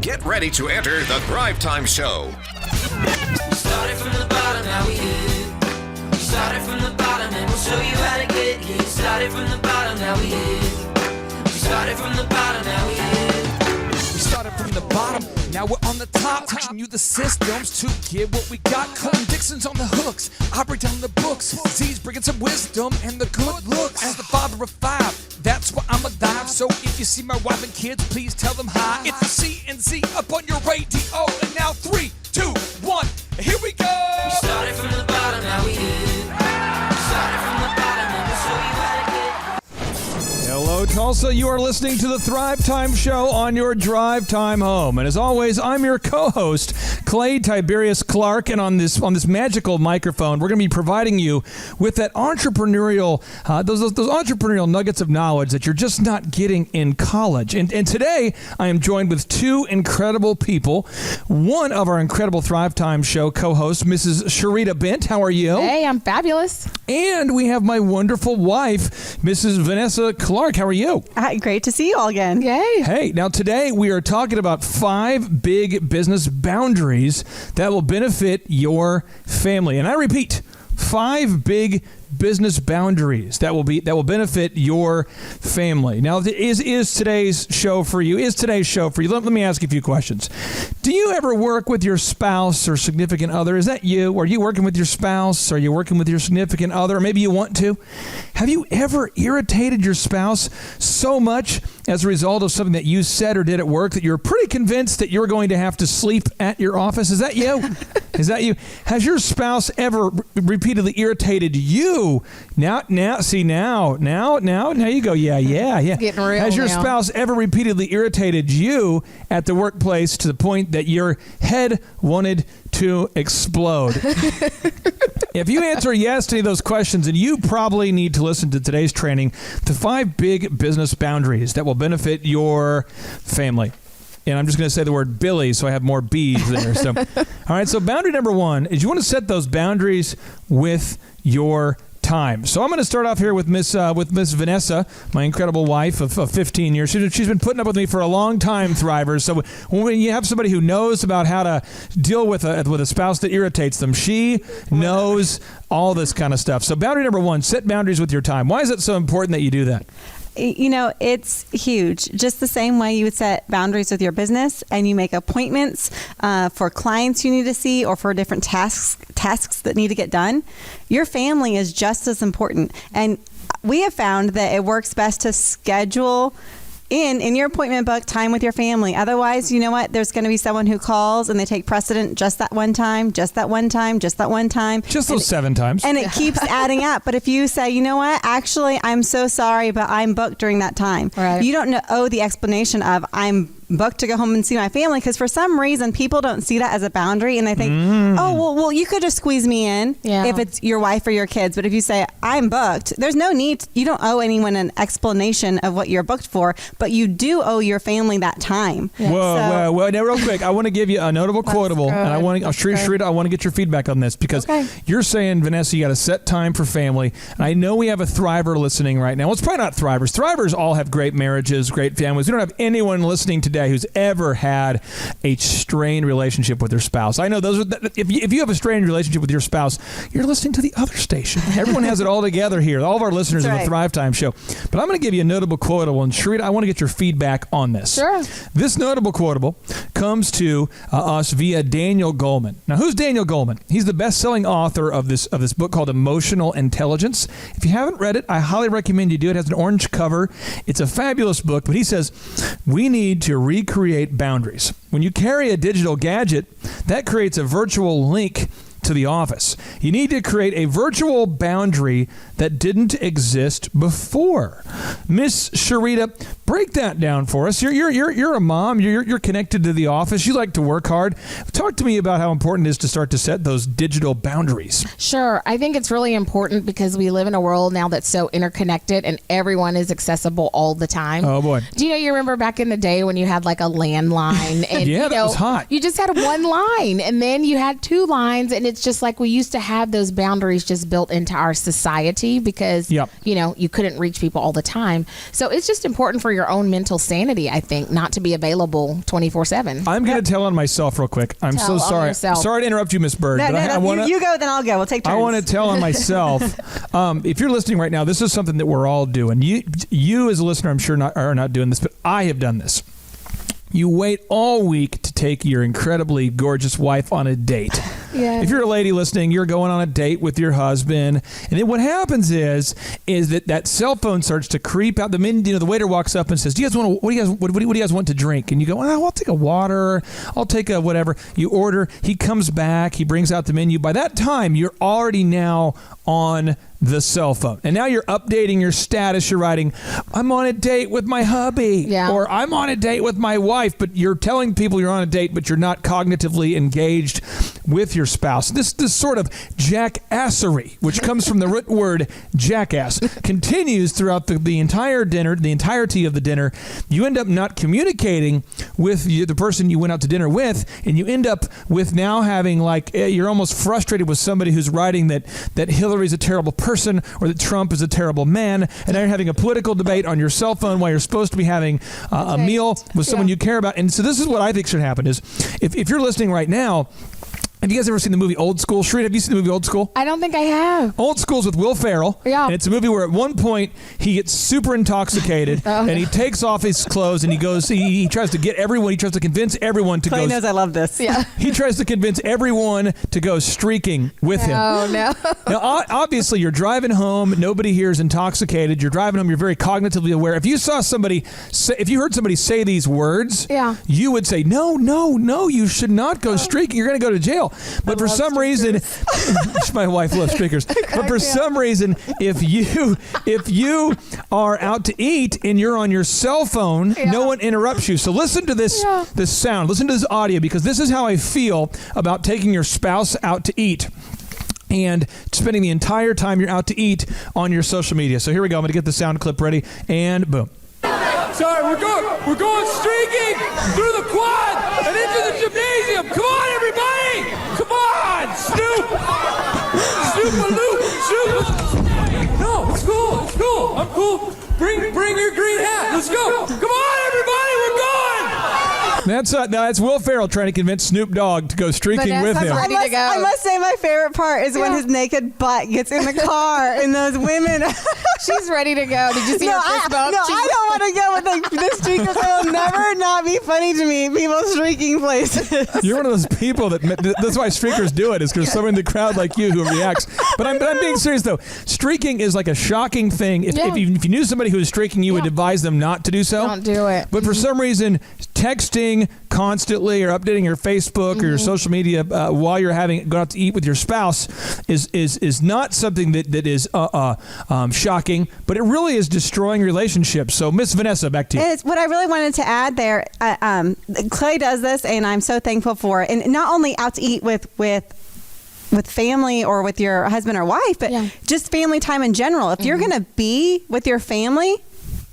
Get ready to enter the Thrivetime Show. We started from the bottom, now we here. We started from the bottom and we'll show you how to get here. Started from the bottom, now we here. We started from the bottom, now we here. We started from the bottom, now we're on the top. Teaching you the systems to get what we got. Colton Dixon's on the hooks, I break down the books. Z's bringing some wisdom and the good looks. As the father of five, that's why I'm a dive. So if you see my wife and kids, please tell them hi. It's the CNC up on your radio. And now 3, 2, 1, here we go. We started from the bottom, now we here. We started from the bottom and we'll show you how to get. Hello, Tulsa. You are listening to the Thrivetime Show on your drive time home. And as always, I'm your co-host, Clay Tiberius Clark. And on this magical microphone, we're going to be providing you with that entrepreneurial, those entrepreneurial nuggets of knowledge that you're just not getting in college. And today, I am joined with two incredible people. One of our incredible Thrivetime Show co-hosts, Mrs. Sharita Bent. How are you? Hey, I'm fabulous. And we have my wonderful wife, Mrs. Vanessa Clark. How are you? Great to see you all again. Yay. Hey, now today we are talking about 5 big business boundaries that will benefit your family. And I repeat, 5 big business boundaries that will benefit your family. Now, is today's show for you? Let me ask you a few questions. Do you ever work with your spouse or significant other? Is that you? Are you working with your spouse? Are you working with your significant other? Maybe you want to. Have you ever irritated your spouse so much as a result of something that you said or did at work that you're pretty convinced that you're going to have to sleep at your office? Is that you? Is that you? Has your spouse ever repeatedly irritated you? Now you go, yeah. Getting real. Has your now. spouse ever repeatedly irritated you at the workplace to the point that your head wanted to explode? If you answer yes to any of those questions, then you probably need to listen to today's training, the 5 big business boundaries that will benefit your family. And I'm just going to say the word Billy so I have more B's there. So, all right, so boundary number 1 is you want to set those boundaries with your time. So I'm going to start off here with Miss Vanessa, my incredible wife of 15 years. She's been putting up with me for a long time, Thrivers. So when you have somebody who knows about how to deal with a spouse that irritates them, she knows all this kind of stuff. So boundary number 1, set boundaries with your time. Why is it so important that you do that? You know, it's huge. Just the same way you would set boundaries with your business and you make appointments for clients you need to see or for different tasks that need to get done. Your family is just as important. And we have found that it works best to schedule in your appointment book time with your family. Otherwise, you know what? There's going to be someone who calls and they take precedent just that one time, just those 7 times. And it keeps adding up. But if you say, you know what? Actually, I'm so sorry, but I'm booked during that time. Right. You don't owe the explanation of I'm booked to go home and see my family, because for some reason people don't see that as a boundary and they think, oh, well, you could just squeeze me in if it's your wife or your kids. But if you say I'm booked, there's no need. You don't owe anyone an explanation of what you're booked for, but you do owe your family that time. Yeah. Whoa. Now, real quick, I want to give you a notable quotable, and I want to, Sharita, I want to get your feedback on this because you're saying, Vanessa, you got to set time for family. And I know we have a Thriver listening right now. Well, it's probably not Thrivers. Thrivers all have great marriages, great families. We don't have anyone listening today who's ever had a strained relationship with their spouse. I know those are, if you have a strained relationship with your spouse, you're listening to the other station. Everyone has it all together here. All of our listeners of the Thrivetime Show. But I'm going to give you a notable quotable, and Sharita, I want to get your feedback on this. Sure. This notable quotable comes to us via Daniel Goleman. Now, who's Daniel Goleman? He's the best-selling author of this book called Emotional Intelligence. If you haven't read it, I highly recommend you do. It has an orange cover. It's a fabulous book, but he says we need to recreate boundaries. When you carry a digital gadget, that creates a virtual link to the office. You need to create a virtual boundary that didn't exist before. Miss Sharita, break that down for us. You're a mom. You're connected to the office. You like to work hard. Talk to me about how important it is to start to set those digital boundaries. Sure. I think it's really important because we live in a world now that's so interconnected and everyone is accessible all the time. Oh, boy. Do you remember back in the day when you had like a landline? And, yeah, that was hot. You just had one line and then you had 2 lines, and it's just like we used to have those boundaries just built into our society because, you couldn't reach people all the time. So it's just important for your own mental sanity, I think, not to be available 24/7. I'm going to tell on myself real quick. I'm so Tell on sorry. yourself. Sorry to interrupt you, Miss Bird. No, but I wanna, you go, then I'll go. We'll take turns. I want to tell on myself. If you're listening right now, this is something that we're all doing. You as a listener, I'm sure are not doing this, but I have done this. You wait all week to take your incredibly gorgeous wife on a date. Yeah. If you're a lady listening, you're going on a date with your husband, and then what happens is that cell phone starts to creep out. The waiter walks up and says, "Do you guys want? What do you guys want to drink?" And you go, "Oh, I'll take a water. I'll take a whatever." You order. He comes back. He brings out the menu. By that time, you're already now on the cell phone, and now you're updating your status. You're writing, "I'm on a date with my hubby," or "I'm on a date with my wife," but you're telling people you're on a date, but you're not cognitively engaged with your spouse. This sort of jackassery, which comes from the root word jackass, continues throughout the entire dinner, the entirety of the dinner. You end up not communicating with the person you went out to dinner with, and you end up with now having you're almost frustrated with somebody who's writing that Hillary's a terrible person or that Trump is a terrible man, and now you're having a political debate on your cell phone while you're supposed to be having a meal with someone you care about. And so this is what I think should happen is if you're listening right now, have you guys ever seen the movie Old School? Shreed, have you seen the movie Old School? I don't think I have. Old School's with Will Ferrell. Yeah. And it's a movie where at one point he gets super intoxicated and he takes off his clothes and he goes, he tries to convince everyone to go. Clay knows I love this. Yeah. He tries to convince everyone to go streaking with him. Oh, no. Now, obviously, you're driving home. Nobody here is intoxicated. You're driving home. You're very cognitively aware. If you saw somebody if you heard somebody say these words, you would say, no, you should not go streaking. You're going to go to jail. But for some reason, my wife loves streakers. But for some reason, if you are out to eat and you're on your cell phone, no one interrupts you. So listen to this sound. Listen to this audio, because this is how I feel about taking your spouse out to eat and spending the entire time you're out to eat on your social media. So here we go. I'm going to get the sound clip ready, and boom. Sorry, we're going streaking through the quad and into the gymnasium. Come on, everybody! Come on, Snoop! No, it's cool. I'm cool. Bring your green hat. Let's go. Come on, everybody, we're going! That's Will Ferrell trying to convince Snoop Dogg to go streaking with him. I must say my favorite part is when his naked butt gets in the car and those women. She's ready to go. Did you see her fist bump? No, I don't want to go with the streakers. It'll never not be funny to me. People streaking places. You're one of those people that's why streakers do it, is because someone in the crowd like you who reacts. But I'm being serious though. Streaking is like a shocking thing. If you knew somebody who was streaking, you would advise them not to do so. Don't do it. But for some reason, texting constantly or updating your Facebook or your social media while you're going out to eat with your spouse is not something that is shocking, but it really is destroying relationships. So Miss Vanessa, back to you. It's what I really wanted to add there. Clay does this, and I'm so thankful for it. And not only out to eat with family or with your husband or wife, but just family time in general. If you're going to be with your family,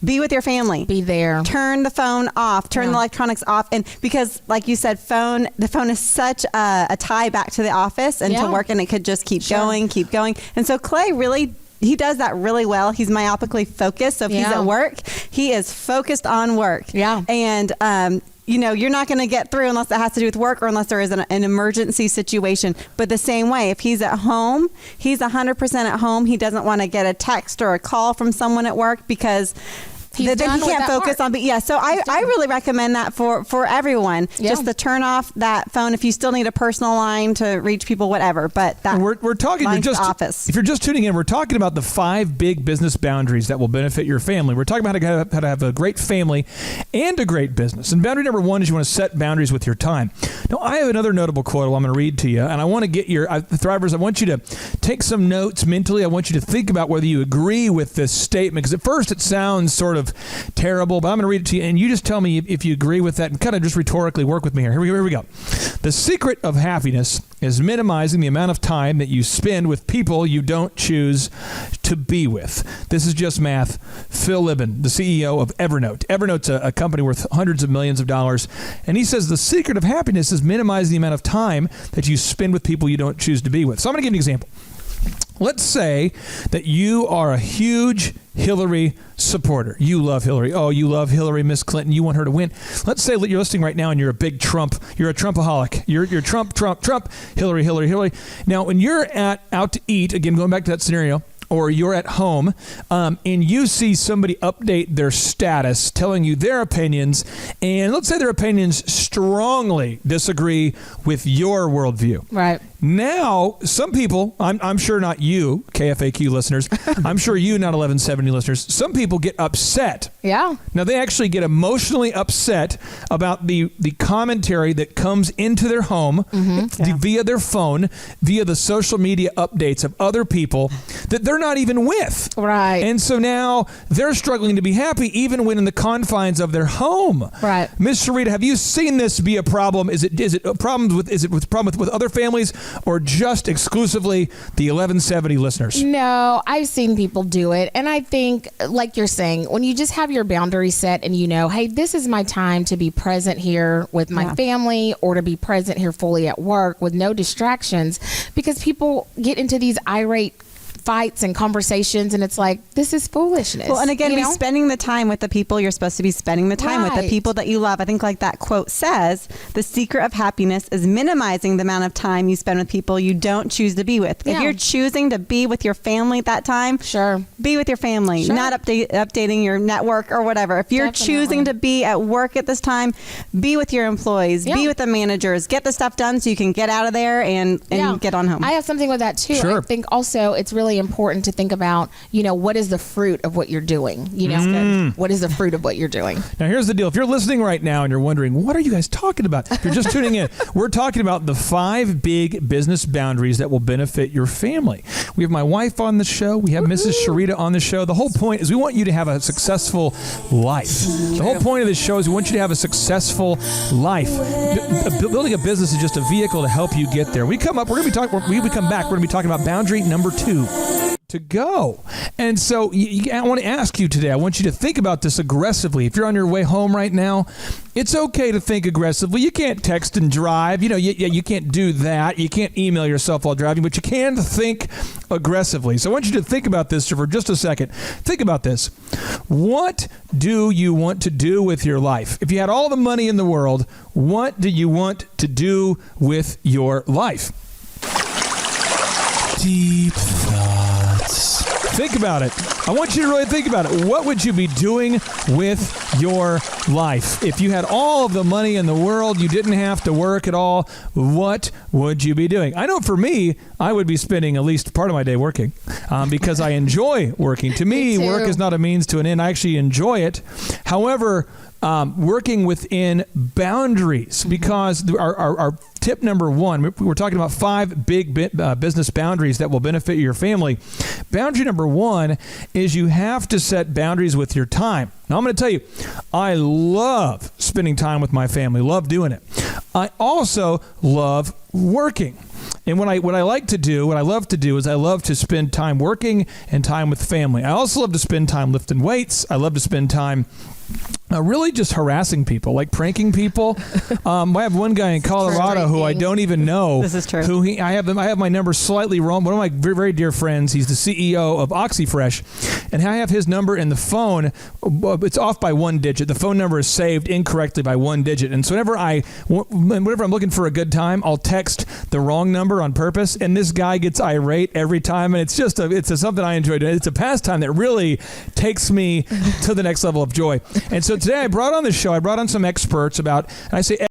be with your family. Be there. Turn the phone off. Turn the electronics off. And because, like you said, the phone is such a tie back to the office and to work, and it could just keep going. And so Clay really, he does that really well. He's myopically focused. So if he's at work, he is focused on work. Yeah. And, you're not going to get through unless it has to do with work or unless there is an emergency situation. But the same way, if he's at home, he's 100% at home. He doesn't want to get a text or a call from someone at work because he can't focus on. But so I really recommend that for everyone. Just to turn off that phone if you still need a personal line to reach people, whatever. But that we're talking office. If you're just tuning in, we're talking about the 5 big business boundaries that will benefit your family. We're talking about how to have a great family and a great business. And boundary number 1 is you want to set boundaries with your time. Now, I have another notable quote I'm going to read to you, and I want to get your Thrivers. I want you to take some notes mentally. I want you to think about whether you agree with this statement, because at first it sounds sort of terrible, but I'm going to read it to you, and you just tell me if you agree with that, and kind of just rhetorically work with me here. Here we go. The secret of happiness is minimizing the amount of time that you spend with people you don't choose to be with. This is just math. Phil Libin, the CEO of Evernote. Evernote's a company worth hundreds of millions of dollars, and he says the secret of happiness is minimizing the amount of time that you spend with people you don't choose to be with. So I'm going to give you an example. Let's say that you are a huge Hillary supporter. You love Hillary. Oh, you love Hillary, Miss Clinton. You want her to win. Let's say that you're listening right now and you're a big Trump. You're a Trumpaholic. You're Trump, Hillary. Now, when you're out to eat, again, going back to that scenario, or you're at home and you see somebody update their status telling you their opinions, and let's say their opinions strongly disagree with your worldview. Right. Now, some people, I'm sure not you, KFAQ listeners, I'm sure you, not 1170 listeners, some people get upset. Yeah. Now, they actually get emotionally upset about the commentary that comes into their home via their phone, via the social media updates of other people that they're not even with. Right. And so now they're struggling to be happy even when in the confines of their home. Right. Miss Sharita, have you seen this be a problem? Is it a problem with other families, or just exclusively the 1170 listeners? No, I've seen people do it. And I think, like you're saying, when you just have your boundaries set and you know, hey, this is my time to be present here with my family, or to be present here fully at work with no distractions, because people get into these irate fights and conversations, and it's like, this is foolishness. Well, and again, be spending the time with the people you're supposed to be spending the time with, the people that you love. I think, like that quote says, the secret of happiness is minimizing the amount of time you spend with people you don't choose to be with. If you're choosing to be with your family at that time, be with your family, not updating your network or whatever. If you're choosing to be at work at this time, be with your employees, be with the managers, get the stuff done so you can get out of there and get on home. I have something with that too. Sure. I think also it's really important to think about, what is the fruit of what you're doing? What is the fruit of what you're doing? Now, here's the deal. If you're listening right now and you're wondering, what are you guys talking about? If you're just tuning in, we're talking about the 5 big business boundaries that will benefit your family. We have my wife on the show. We have Mrs. Sharita on the show. The whole point is we want you to have a successful life. The whole point of this show is we want you to have a successful life. Building a business is just a vehicle to help you get there. When we come back, we're going to be talking about boundary number 2. To go. And so I want to ask you today, I want you to think about this aggressively. If you're on your way home right now, it's okay to think aggressively. You can't text and drive. You can't do that. You can't email yourself while driving, but you can think aggressively. So I want you to think about this for just a second. Think about this. What do you want to do with your life? If you had all the money in the world, what do you want to do with your life? Deep thoughts. Think about it. I want you to really think about it. What would you be doing with your life? If you had all of the money in the world, you didn't have to work at all, what would you be doing? I know for me, I would be spending at least part of my day working because I enjoy working. To me, work is not a means to an end. I actually enjoy it. However, working within boundaries, because our tip number 1, we're talking about 5 big business boundaries that will benefit your family. Boundary number 1 is you have to set boundaries with your time. Now, I'm going to tell you, I love spending time with my family, love doing it. I also love working. And what I love to do is I love to spend time working and time with family. I also love to spend time lifting weights. I love to spend time really just harassing people, like pranking people. I have one guy in Colorado who I don't even know. This is true. I have my number slightly wrong. One of my very, very dear friends, he's the CEO of OxyFresh, and I have his number in the phone. It's off by 1 digit. The phone number is saved incorrectly by 1 digit. And so whenever I'm looking for a good time, I'll text the wrong number on purpose, and this guy gets irate every time. And it's just something I enjoy doing. It's a pastime that really takes me to the next level of joy. And so today I brought on the show, I brought on some experts and I say